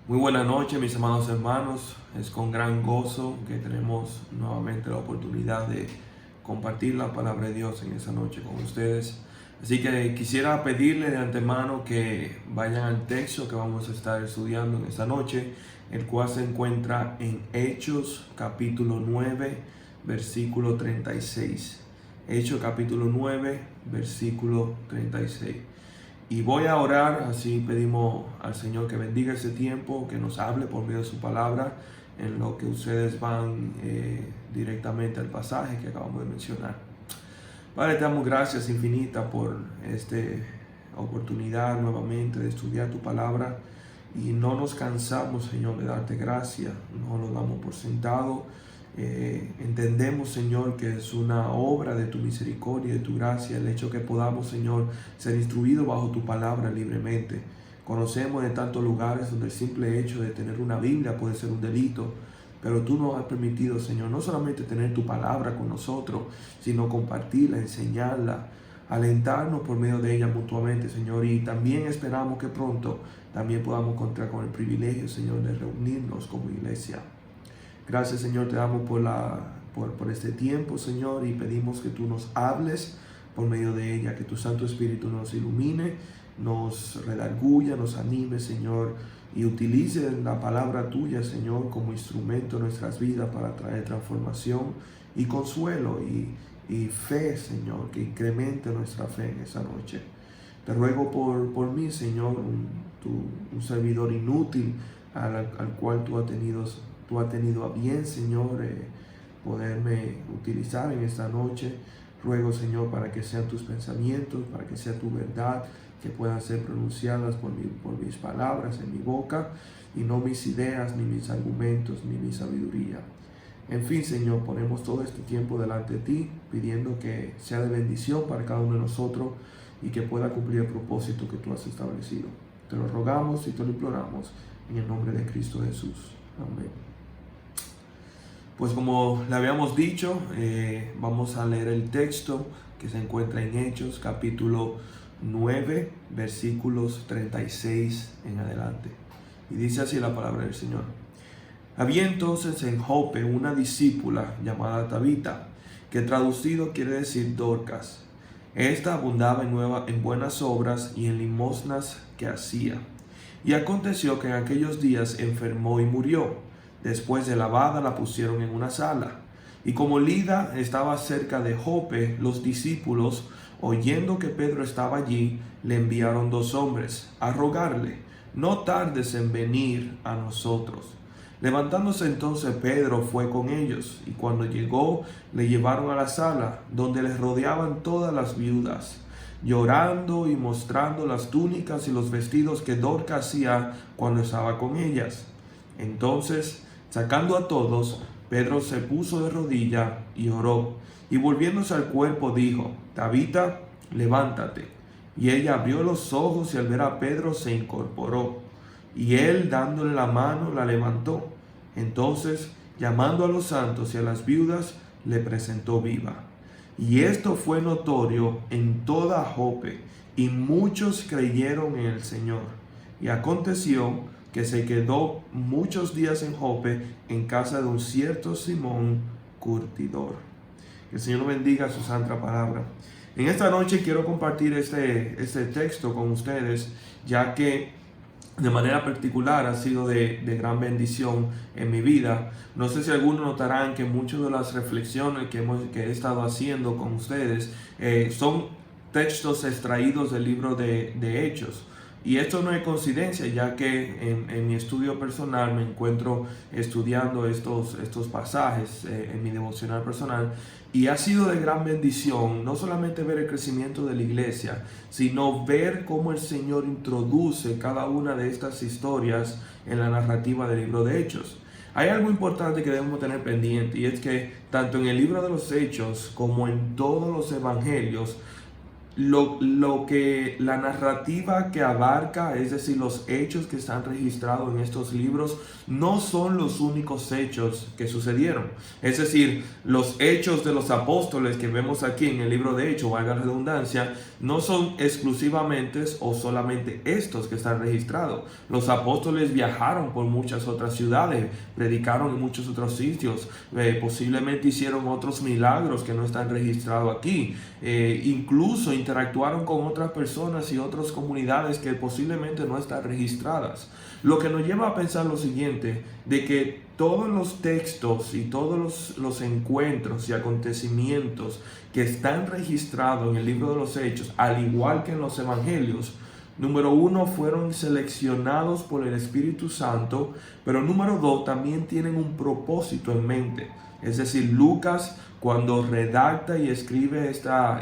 Muy buenas noches, mis amados hermanos. Es con gran gozo que tenemos nuevamente la oportunidad de compartir la palabra de Dios en esa noche con ustedes. Así que quisiera pedirle de antemano que vayan al texto que vamos a estar estudiando en esta noche, el cual se encuentra en Hechos capítulo 9, versículo 36. Hechos capítulo 9, versículo 36. Y voy a orar, así pedimos al Señor que bendiga ese tiempo, que nos hable por medio de su palabra, en lo que ustedes van directamente al pasaje que acabamos de mencionar. Padre, te damos gracias infinitas por esta oportunidad nuevamente de estudiar tu palabra y no nos cansamos, Señor, de darte gracias, no lo damos por sentado. Entendemos, Señor, que es una obra de tu misericordia y de tu gracia el hecho que podamos, Señor, ser instruidos bajo tu palabra libremente. Conocemos de tantos lugares donde el simple hecho de tener una Biblia puede ser un delito, pero tú nos has permitido, Señor, no solamente tener tu palabra con nosotros, sino compartirla, enseñarla, alentarnos por medio de ella mutuamente, Señor. Y también esperamos que pronto también podamos contar con el privilegio, Señor, de reunirnos como iglesia. Gracias, Señor, te damos por este tiempo, Señor, y pedimos que tú nos hables por medio de ella, que tu Santo Espíritu nos ilumine, nos redarguya, nos anime, Señor, y utilice la palabra tuya, Señor, como instrumento en nuestras vidas para traer transformación y consuelo y fe, Señor, que incremente nuestra fe en esa noche. Te ruego por mí, Señor, un servidor inútil al cual tú has tenido a bien, Señor, poderme utilizar en esta noche. Ruego, Señor, para que sean tus pensamientos, para que sea tu verdad, que puedan ser pronunciadas por mis palabras en mi boca, y no mis ideas, ni mis argumentos, ni mi sabiduría. En fin, Señor, ponemos todo este tiempo delante de ti, pidiendo que sea de bendición para cada uno de nosotros y que pueda cumplir el propósito que tú has establecido. Te lo rogamos y te lo imploramos en el nombre de Cristo Jesús. Amén. Pues como le habíamos dicho, vamos a leer el texto que se encuentra en Hechos capítulo 9, versículos 36 en adelante. Y dice así la palabra del Señor. Había entonces en Jope una discípula llamada Tabita, que traducido quiere decir Dorcas. Esta abundaba en buenas obras y en limosnas que hacía. Y aconteció que en aquellos días enfermó y murió. Después de lavada la pusieron en una sala. Y como Lida estaba cerca de Jope, los discípulos, oyendo que Pedro estaba allí, le enviaron 2 hombres a rogarle: no tardes en venir a nosotros. Levantándose entonces Pedro fue con ellos, y cuando llegó le llevaron a la sala, donde les rodeaban todas las viudas, llorando y mostrando las túnicas y los vestidos que Dorcas hacía cuando estaba con ellas. Entonces, sacando a todos, Pedro se puso de rodilla y oró, y volviéndose al cuerpo dijo: Tabita, levántate. Y ella abrió los ojos y al ver a Pedro se incorporó. Y él, dándole la mano, la levantó. Entonces, llamando a los santos y a las viudas, le presentó viva. Y esto fue notorio en toda Jope, y muchos creyeron en el Señor. Y aconteció que se quedó muchos días en Jope, en casa de un cierto Simón curtidor. Que el Señor bendiga su santa palabra. En esta noche quiero compartir este texto con ustedes, ya que de manera particular ha sido de gran bendición en mi vida. No sé si algunos notarán que muchas de las reflexiones que he estado haciendo con ustedes son textos extraídos del libro de Hechos. Y esto no es coincidencia, ya que en mi estudio personal me encuentro estudiando estos pasajes en mi devocional personal, y ha sido de gran bendición no solamente ver el crecimiento de la iglesia, sino ver cómo el Señor introduce cada una de estas historias en la narrativa del libro de Hechos. Hay algo importante que debemos tener pendiente, y es que tanto en el libro de los Hechos como en todos los evangelios, lo que la narrativa que abarca, es decir, los hechos que están registrados en estos libros, no son los únicos hechos que sucedieron. Es decir, los hechos de los apóstoles que vemos aquí en el libro de Hechos, valga la redundancia, no son exclusivamente o solamente estos que están registrados. Los apóstoles viajaron por muchas otras ciudades, predicaron en muchos otros sitios, posiblemente hicieron otros milagros que no están registrados aquí, incluso interactuaron con otras personas y otras comunidades que posiblemente no están registradas. Lo que nos lleva a pensar lo siguiente, de que todos los textos y todos los encuentros y acontecimientos que están registrados en el libro de los Hechos, al igual que en los Evangelios, número uno, fueron seleccionados por el Espíritu Santo, pero número dos, también tienen un propósito en mente. Es decir, Lucas, cuando redacta y escribe esta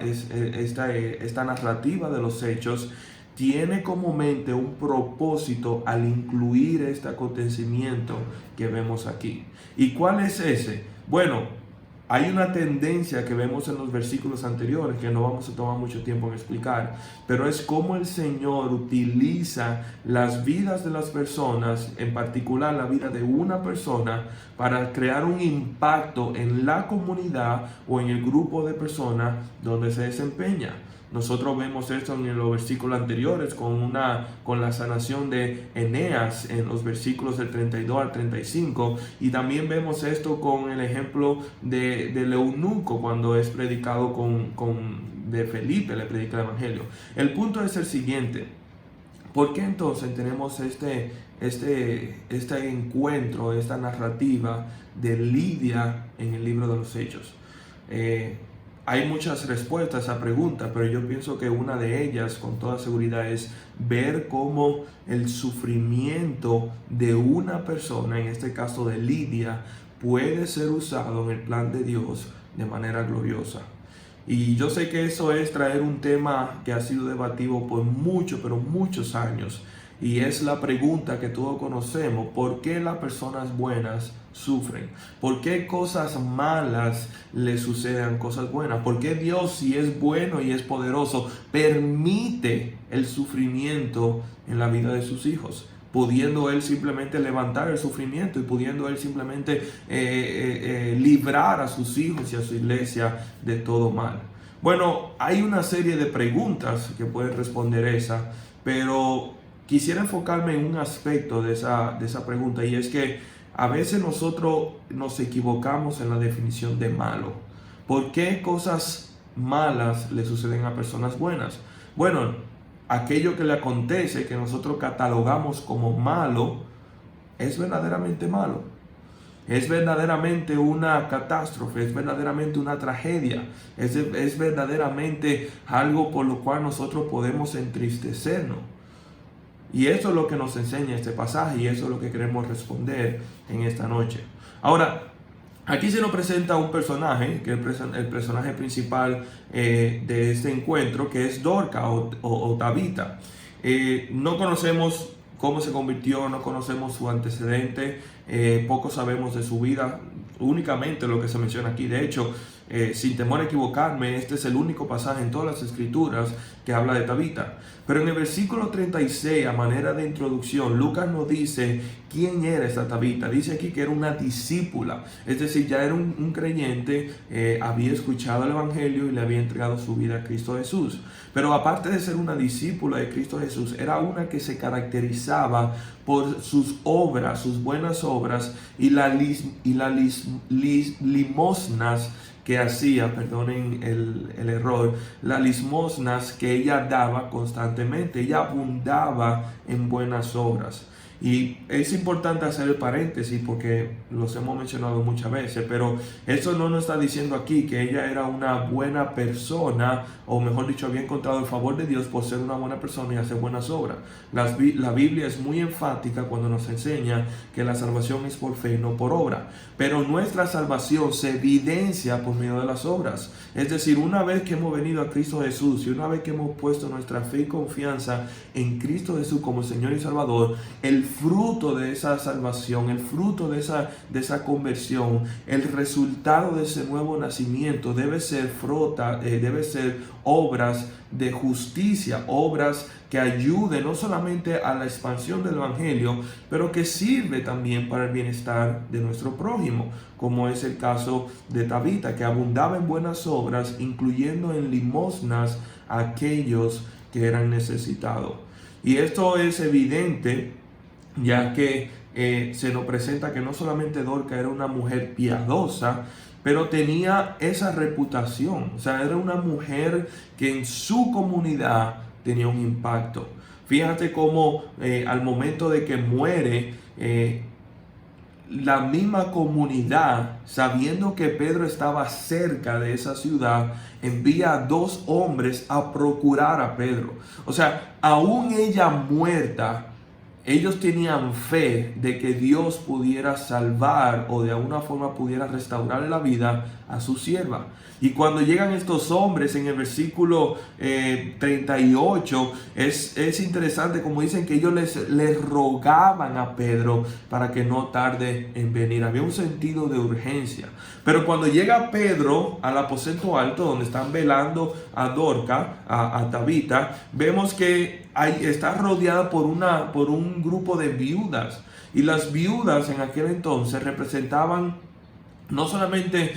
narrativa de los Hechos, tiene como mente un propósito al incluir este acontecimiento que vemos aquí. ¿Y cuál es ese? Bueno, hay una tendencia que vemos en los versículos anteriores que no vamos a tomar mucho tiempo en explicar, pero es cómo el Señor utiliza las vidas de las personas, en particular la vida de una persona, para crear un impacto en la comunidad o en el grupo de personas donde se desempeña. Nosotros vemos esto en los versículos anteriores con la sanación de Eneas en los versículos del 32 al 35, y también vemos esto con el ejemplo del eunuco cuando es predicado de Felipe, le predica el evangelio. El punto es el siguiente: ¿por qué entonces tenemos este encuentro, esta narrativa de Lidia en el libro de los Hechos? Hay muchas respuestas a esa pregunta, pero yo pienso que una de ellas, con toda seguridad, es ver cómo el sufrimiento de una persona, en este caso de Lidia, puede ser usado en el plan de Dios de manera gloriosa. Y yo sé que eso es traer un tema que ha sido debatido por muchos años. Y es la pregunta que todos conocemos: ¿por qué las personas buenas sufren? ¿Por qué cosas malas les suceden cosas buenas? ¿Por qué Dios, si es bueno y es poderoso, permite el sufrimiento en la vida de sus hijos, pudiendo Él simplemente levantar el sufrimiento y pudiendo Él simplemente librar a sus hijos y a su iglesia de todo mal? Bueno, hay una serie de preguntas que pueden responder esa, pero quisiera enfocarme en un aspecto de esa pregunta, y es que a veces nosotros nos equivocamos en la definición de malo. ¿Por qué cosas malas le suceden a personas buenas? Bueno, aquello que le acontece, que nosotros catalogamos como malo, es verdaderamente malo. Es verdaderamente una catástrofe, es verdaderamente una tragedia, es verdaderamente algo por lo cual nosotros podemos entristecernos. Y eso es lo que nos enseña este pasaje, y eso es lo que queremos responder en esta noche. Ahora, aquí se nos presenta un personaje, que es el personaje principal de este encuentro, que es Dorcas o Tabita. No conocemos cómo se convirtió, no conocemos su antecedente, poco sabemos de su vida, únicamente lo que se menciona aquí. De hecho, sin temor a equivocarme, este es el único pasaje en todas las escrituras que habla de Tabita. Pero en el versículo 36, a manera de introducción, Lucas nos dice quién era esta Tabita. Dice aquí que era una discípula, es decir, ya era un creyente, había escuchado el evangelio y le había entregado su vida a Cristo Jesús. Pero aparte de ser una discípula de Cristo Jesús, era una que se caracterizaba por sus obras, sus buenas obras y las limosnas que hacía, perdonen el error, las limosnas que ella daba constantemente. Ella abundaba en buenas obras. Y es importante hacer el paréntesis porque los hemos mencionado muchas veces, pero eso no nos está diciendo aquí que ella era una buena persona, o mejor dicho, había encontrado el favor de Dios por ser una buena persona y hacer buenas obras. La Biblia es muy enfática cuando nos enseña que la salvación es por fe y no por obra. Pero nuestra salvación se evidencia por medio de las obras. Es decir, una vez que hemos venido a Cristo Jesús y una vez que hemos puesto nuestra fe y confianza en Cristo Jesús como Señor y Salvador, el fruto de esa salvación, el fruto de esa conversión, el resultado de ese nuevo nacimiento debe ser obras de justicia, obras que ayuden no solamente a la expansión del Evangelio, pero que sirve también para el bienestar de nuestro prójimo, como es el caso de Tabita, que abundaba en buenas obras, incluyendo en limosnas a aquellos que eran necesitados. Y esto es evidente, ya que se nos presenta que no solamente Dorcas era una mujer piadosa, pero tenía esa reputación. O sea, era una mujer que en su comunidad tenía un impacto. Fíjate cómo al momento de que muere, la misma comunidad, sabiendo que Pedro estaba cerca de esa ciudad, envía a 2 hombres a procurar a Pedro. O sea, aún ella muerta, ellos tenían fe de que Dios pudiera salvar o de alguna forma pudiera restaurar la vida a su sierva. Y cuando llegan estos hombres en el versículo 38, es interesante como dicen que ellos les rogaban a Pedro para que no tarde en venir. Había un sentido de urgencia. Pero cuando llega Pedro al aposento alto donde están velando a Dorcas, a Tabita, vemos que está rodeada por un grupo de viudas. Y las viudas en aquel entonces representaban no solamente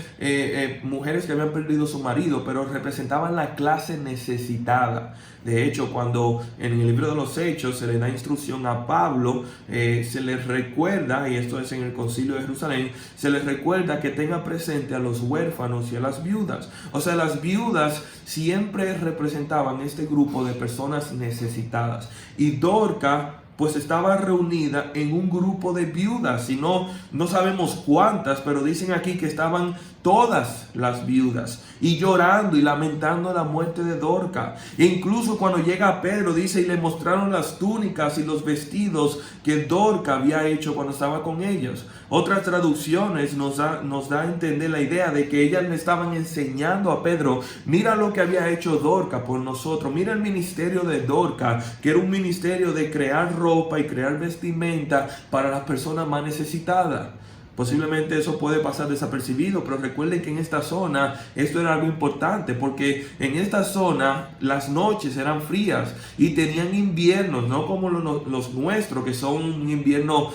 mujeres que habían perdido su marido, pero representaban la clase necesitada. De hecho, cuando en el libro de los Hechos se le da instrucción a Pablo, se les recuerda, y esto es en el Concilio de Jerusalén, se les recuerda que tenga presente a los huérfanos y a las viudas. O sea, las viudas siempre representaban este grupo de personas necesitadas. Y Dorcas pues estaba reunida en un grupo de viudas, y no sabemos cuántas, pero dicen aquí que estaban todas las viudas y llorando y lamentando la muerte de Dorcas. E incluso cuando llega Pedro, dice, y le mostraron las túnicas y los vestidos que Dorcas había hecho cuando estaba con ellos. Otras traducciones nos da a entender la idea de que ellas le estaban enseñando a Pedro: mira lo que había hecho Dorcas por nosotros, mira el ministerio de Dorcas, que era un ministerio de crear ropa y crear vestimenta para las personas más necesitadas. Posiblemente eso puede pasar desapercibido, pero recuerden que en esta zona esto era algo importante, porque en esta zona las noches eran frías y tenían inviernos, no como los nuestros, que son un invierno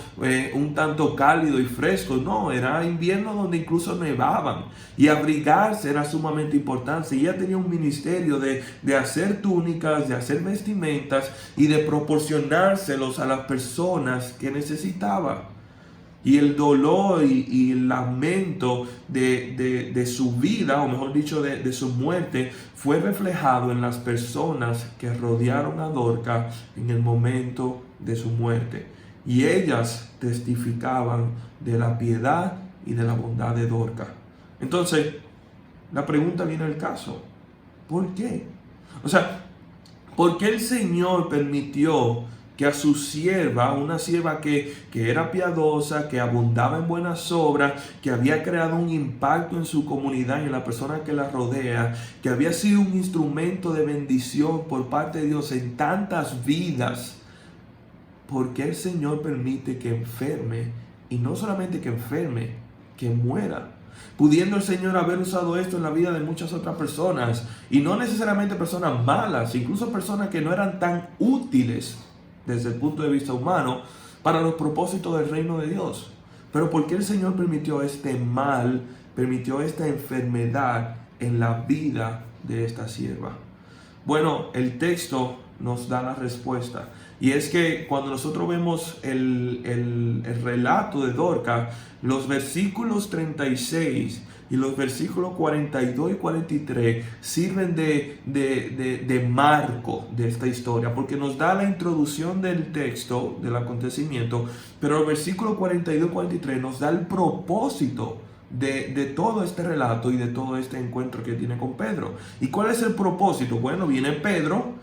un tanto cálido y fresco. No, era invierno donde incluso nevaban, y abrigarse era sumamente importante. Y ella tenía un ministerio de hacer túnicas, de hacer vestimentas y de proporcionárselos a las personas que necesitaban. Y el dolor y el lamento de su vida, o mejor dicho, de su muerte, fue reflejado en las personas que rodearon a Dorcas en el momento de su muerte. Y ellas testificaban de la piedad y de la bondad de Dorcas. Entonces, la pregunta viene al caso: ¿por qué? O sea, ¿por qué el Señor permitió que a su sierva, una sierva que era piadosa, que abundaba en buenas obras, que había creado un impacto en su comunidad y en la persona que la rodea, que había sido un instrumento de bendición por parte de Dios en tantas vidas, por qué el Señor permite que enferme? Y no solamente que enferme, que muera. Pudiendo el Señor haber usado esto en la vida de muchas otras personas, y no necesariamente personas malas, incluso personas que no eran tan útiles desde el punto de vista humano para los propósitos del reino de Dios. Pero ¿por qué el Señor permitió este mal, permitió esta enfermedad en la vida de esta sierva? Bueno, el texto nos da la respuesta, y es que cuando nosotros vemos el relato de Dorcas, los versículos 36 y los versículos 42 y 43 sirven de marco de esta historia, porque nos da la introducción del texto, del acontecimiento, pero el versículo 42 y 43 nos da el propósito de todo este relato y de todo este encuentro que tiene con Pedro. ¿Y cuál es el propósito? Bueno, viene Pedro,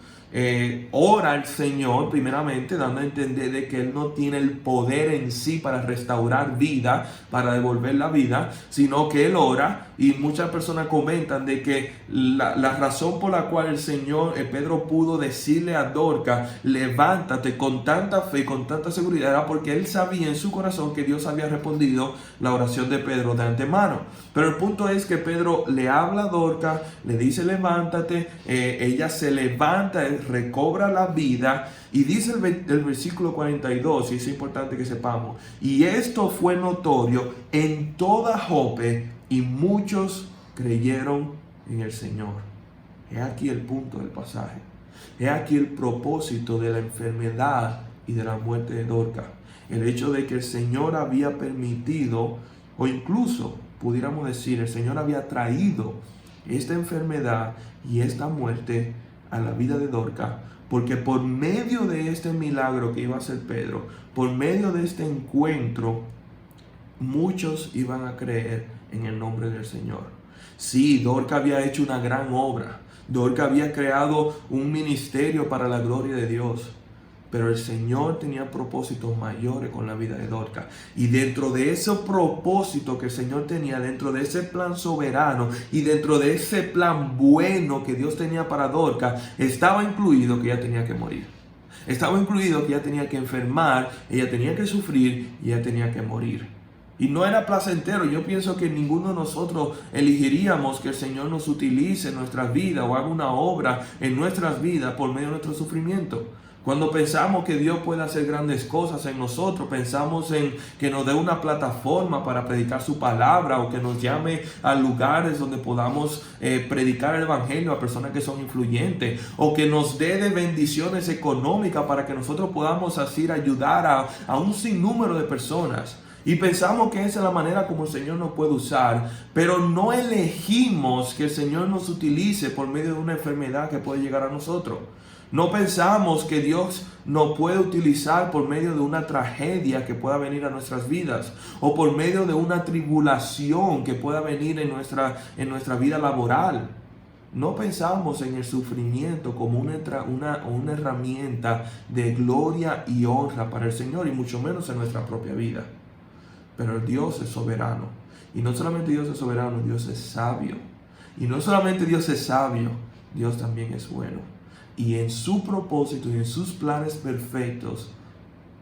ora al Señor primeramente, dando a entender de que Él no tiene el poder en sí para restaurar vida, para devolver la vida, sino que Él ora. Y muchas personas comentan de que la razón por la cual el Señor, Pedro pudo decirle a Dorcas, levántate, con tanta fe, con tanta seguridad, era porque él sabía en su corazón que Dios había respondido la oración de Pedro de antemano. Pero el punto es que Pedro le habla a Dorcas, le dice levántate, ella se levanta, recobra la vida. Y dice el versículo 42, y es importante que sepamos, y esto fue notorio en toda Jope, y muchos creyeron en el Señor. He aquí el punto del pasaje. He aquí el propósito de la enfermedad y de la muerte de Dorcas. El hecho de que el Señor había permitido, o incluso pudiéramos decir, el Señor había traído esta enfermedad y esta muerte a la vida de Dorcas, porque por medio de este milagro que iba a hacer Pedro, por medio de este encuentro, muchos iban a creer en el nombre del Señor. Sí, Dorcas había hecho una gran obra. Dorcas había creado un ministerio para la gloria de Dios. Pero el Señor tenía propósitos mayores con la vida de Dorcas. Y dentro de ese propósito que el Señor tenía, dentro de ese plan soberano y dentro de ese plan bueno que Dios tenía para Dorcas, estaba incluido que ella tenía que morir. Estaba incluido que ella tenía que enfermar, ella tenía que sufrir y ella tenía que morir. Y no era placentero. Yo pienso que ninguno de nosotros elegiríamos que el Señor nos utilice en nuestras vidas o haga una obra en nuestras vidas por medio de nuestro sufrimiento. Cuando pensamos que Dios puede hacer grandes cosas en nosotros, pensamos en que nos dé una plataforma para predicar su palabra o que nos llame a lugares donde podamos predicar el evangelio a personas que son influyentes, o que nos dé de bendiciones económicas para que nosotros podamos así ayudar a un sinnúmero de personas. Y pensamos que esa es la manera como el Señor nos puede usar, pero no elegimos que el Señor nos utilice por medio de una enfermedad que puede llegar a nosotros. No pensamos que Dios nos puede utilizar por medio de una tragedia que pueda venir a nuestras vidas, o por medio de una tribulación que pueda venir en nuestra vida laboral. No pensamos en el sufrimiento como una herramienta de gloria y honra para el Señor, y mucho menos en nuestra propia vida. Pero Dios es soberano. Y no solamente Dios es soberano, Dios es sabio. Y no solamente Dios es sabio, Dios también es bueno. Y en su propósito y en sus planes perfectos,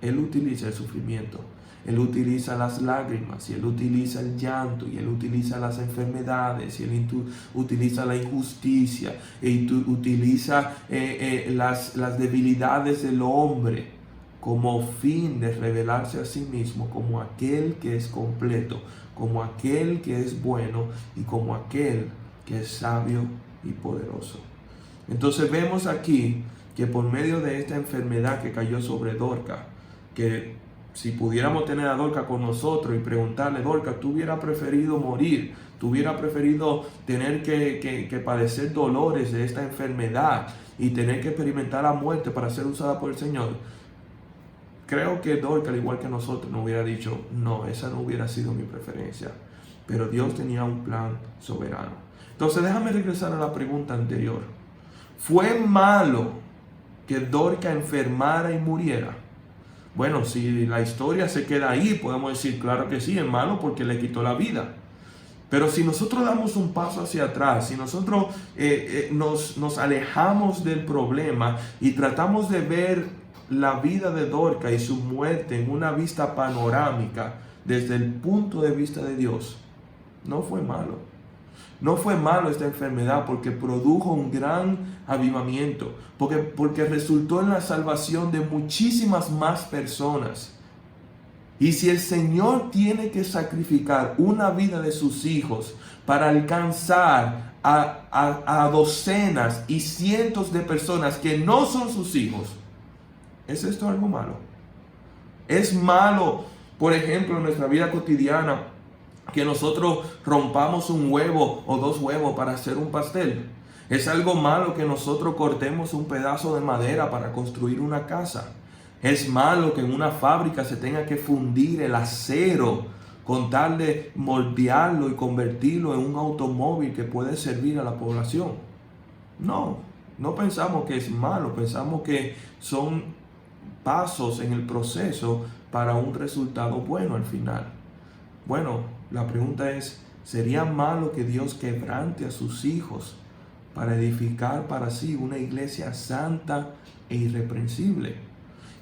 Él utiliza el sufrimiento. Él utiliza las lágrimas, y Él utiliza el llanto, y Él utiliza las enfermedades, y Él utiliza la injusticia, y utiliza las debilidades del hombre como fin de revelarse a sí mismo como aquel que es completo, como aquel que es bueno y como aquel que es sabio y poderoso. Entonces vemos aquí que por medio de esta enfermedad que cayó sobre Dorcas, que si pudiéramos tener a Dorcas con nosotros y preguntarle, Dorcas, ¿tú hubieras preferido morir? ¿Tú hubieras preferido tener que padecer dolores de esta enfermedad y tener que experimentar la muerte para ser usada por el Señor? Creo que Dorcas, al igual que nosotros, nos hubiera dicho, no, esa no hubiera sido mi preferencia. Pero Dios tenía un plan soberano. Entonces déjame regresar a la pregunta anterior. ¿Fue malo que Dorcas enfermara y muriera? Bueno, si la historia se queda ahí, podemos decir, claro que sí, es malo porque le quitó la vida. Pero si nosotros damos un paso hacia atrás, si nosotros nos alejamos del problema y tratamos de ver la vida de Dorcas y su muerte en una vista panorámica desde el punto de vista de Dios, no fue malo. No fue malo esta enfermedad porque produjo un gran avivamiento, porque resultó en la salvación de muchísimas más personas. Y si el Señor tiene que sacrificar una vida de sus hijos para alcanzar a docenas y cientos de personas que no son sus hijos, ¿es esto algo malo? Es malo, por ejemplo, en nuestra vida cotidiana, que nosotros rompamos un huevo o dos huevos para hacer un pastel. Es algo malo que nosotros cortemos un pedazo de madera para construir una casa. Es malo que en una fábrica se tenga que fundir el acero con tal de moldearlo y convertirlo en un automóvil que puede servir a la población. No, no pensamos que es malo, pensamos que son pasos en el proceso para un resultado bueno al final. Bueno, la pregunta es, ¿sería malo que Dios quebrante a sus hijos para edificar para sí una iglesia santa e irreprensible?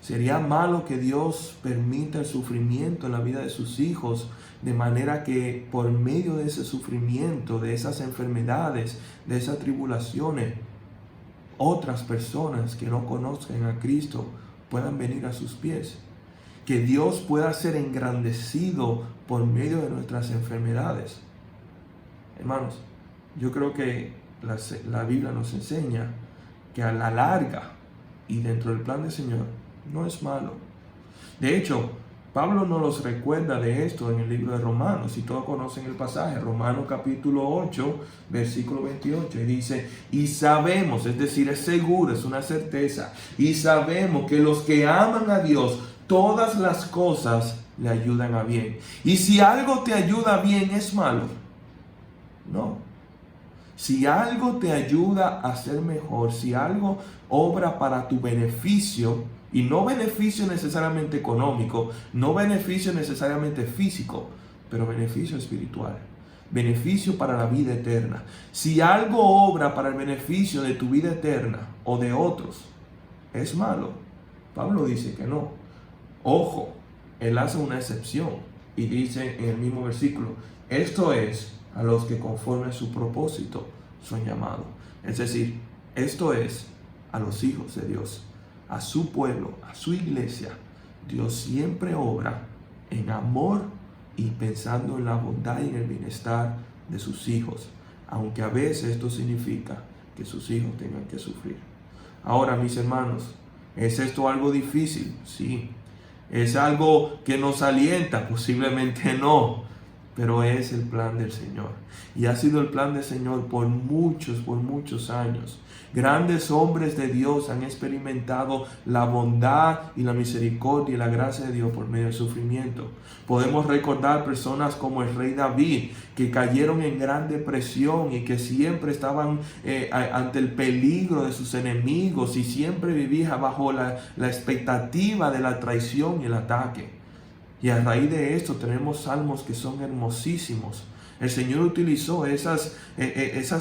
¿Sería malo que Dios permita el sufrimiento en la vida de sus hijos de manera que por medio de ese sufrimiento, de esas enfermedades, de esas tribulaciones, otras personas que no conozcan a Cristo puedan venir a sus pies? Que Dios pueda ser engrandecido por medio de nuestras enfermedades. Hermanos, yo creo que la Biblia nos enseña que a la larga y dentro del plan del Señor no es malo. De hecho, Pablo nos los recuerda de esto en el libro de Romanos, si todos conocen el pasaje, Romanos capítulo 8, versículo 28, y dice, y sabemos, es decir, es seguro, es una certeza, y sabemos que los que aman a Dios, todas las cosas le ayudan a bien. Y si algo te ayuda a bien, ¿es malo? No. Si algo te ayuda a ser mejor, si algo obra para tu beneficio, y no beneficio necesariamente económico, no beneficio necesariamente físico, pero beneficio espiritual, beneficio para la vida eterna. Si algo obra para el beneficio de tu vida eterna o de otros, ¿es malo? Pablo dice que no. Ojo, él hace una excepción y dice en el mismo versículo, esto es a los que conforme a su propósito son llamados. Es decir, esto es a los hijos de Dios, a su pueblo, a su iglesia. Dios siempre obra en amor y pensando en la bondad y en el bienestar de sus hijos, aunque a veces esto significa que sus hijos tengan que sufrir. Ahora, mis hermanos, ¿es esto algo difícil? Sí. ¿Es algo que nos alienta? Posiblemente no, pero es el plan del Señor. Y ha sido el plan del Señor por muchos años. Grandes hombres de Dios han experimentado la bondad y la misericordia y la gracia de Dios por medio del sufrimiento. Podemos recordar personas como el rey David, que cayeron en gran depresión y que siempre estaban ante el peligro de sus enemigos y siempre vivían bajo la expectativa de la traición y el ataque. Y a raíz de esto tenemos salmos que son hermosísimos. El Señor utilizó esas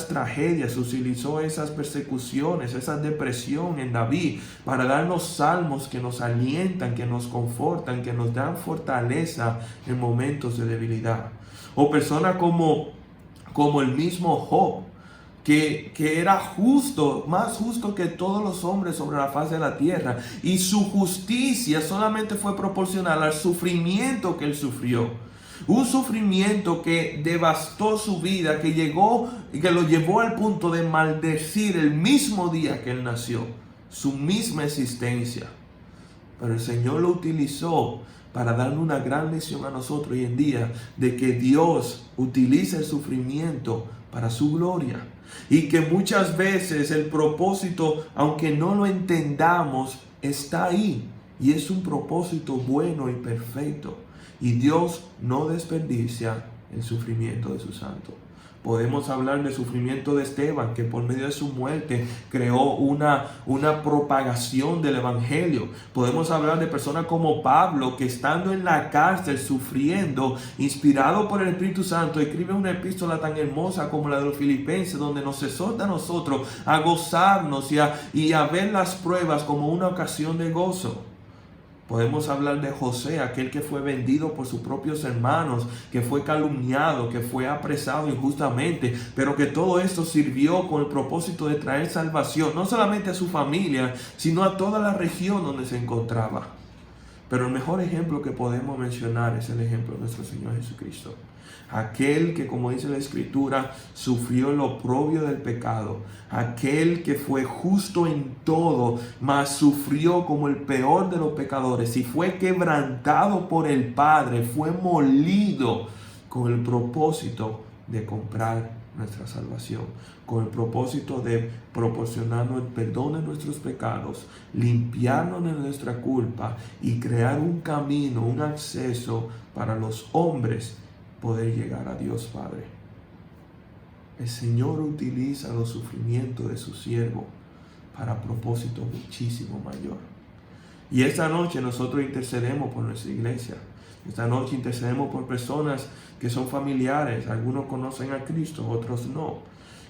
tragedias, utilizó esas persecuciones, esa depresión en David para darnos salmos que nos alientan, que nos confortan, que nos dan fortaleza en momentos de debilidad. O personas como el mismo Job, que era justo, más justo que todos los hombres sobre la faz de la tierra, y su justicia solamente fue proporcional al sufrimiento que él sufrió. Un sufrimiento que devastó su vida, que lo llevó al punto de maldecir el mismo día que él nació, su misma existencia. Pero el Señor lo utilizó para darle una gran lección a nosotros hoy en día de que Dios utiliza el sufrimiento para su gloria. Y que muchas veces el propósito, aunque no lo entendamos, está ahí. Y es un propósito bueno y perfecto. Y Dios no desperdicia el sufrimiento de sus santos. Podemos hablar del sufrimiento de Esteban, que por medio de su muerte creó una propagación del evangelio. Podemos hablar de personas como Pablo, que estando en la cárcel, sufriendo, inspirado por el Espíritu Santo, escribe una epístola tan hermosa como la de los Filipenses, donde nos exhorta a nosotros a gozarnos y a ver las pruebas como una ocasión de gozo. Podemos hablar de José, aquel que fue vendido por sus propios hermanos, que fue calumniado, que fue apresado injustamente, pero que todo esto sirvió con el propósito de traer salvación, no solamente a su familia, sino a toda la región donde se encontraba. Pero el mejor ejemplo que podemos mencionar es el ejemplo de nuestro Señor Jesucristo. Aquel que, como dice la Escritura, sufrió el oprobio del pecado. Aquel que fue justo en todo, mas sufrió como el peor de los pecadores. Y fue quebrantado por el Padre, fue molido con el propósito de comprar nuestra salvación, con el propósito de proporcionarnos el perdón de nuestros pecados, limpiarnos de nuestra culpa y crear un camino, un acceso para los hombres poder llegar a Dios Padre. El Señor utiliza los sufrimientos de su siervo para propósito muchísimo mayor. Y esta noche nosotros intercedemos por nuestra iglesia. Esta noche intercedemos por personas que son familiares. Algunos conocen a Cristo, otros no.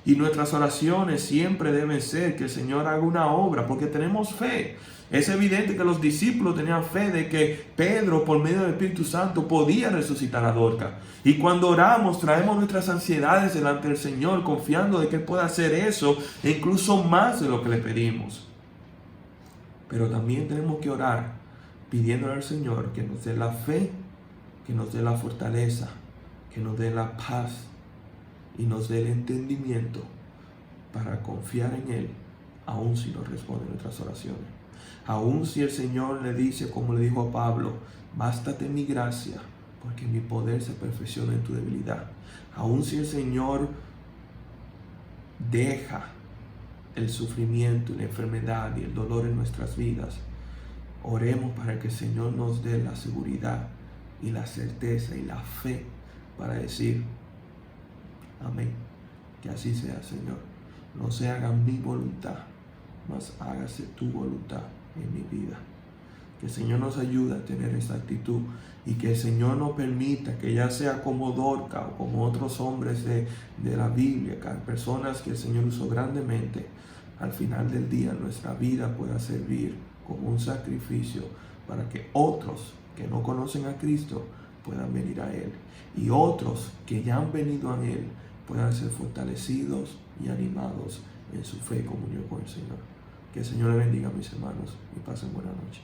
Y nuestras oraciones siempre deben ser que el Señor haga una obra, porque tenemos fe. Es evidente que los discípulos tenían fe de que Pedro, por medio del Espíritu Santo, podía resucitar a Dorcas. Y cuando oramos, traemos nuestras ansiedades delante del Señor, confiando de que Él pueda hacer eso, e incluso más de lo que le pedimos. Pero también tenemos que orar, pidiéndole al Señor que nos dé la fe, que nos dé la fortaleza, que nos dé la paz, y nos dé el entendimiento para confiar en Él, aun si no responde nuestras oraciones. Aun si el Señor le dice, como le dijo a Pablo, bástate mi gracia, porque mi poder se perfecciona en tu debilidad. Aun si el Señor deja el sufrimiento y la enfermedad y el dolor en nuestras vidas, oremos para que el Señor nos dé la seguridad y la certeza y la fe para decir, amén. Que así sea, Señor. No se haga mi voluntad, mas hágase tu voluntad en mi vida. Que el Señor nos ayude a tener esta actitud y que el Señor nos permita que ya sea como Dorcas o como otros hombres de la Biblia, personas que el Señor usó grandemente, al final del día nuestra vida pueda servir como un sacrificio para que otros que no conocen a Cristo puedan venir a Él, y otros que ya han venido a Él puedan ser fortalecidos y animados en su fe y comunión con el Señor. Que el Señor le bendiga, mis hermanos, y pasen buena noche.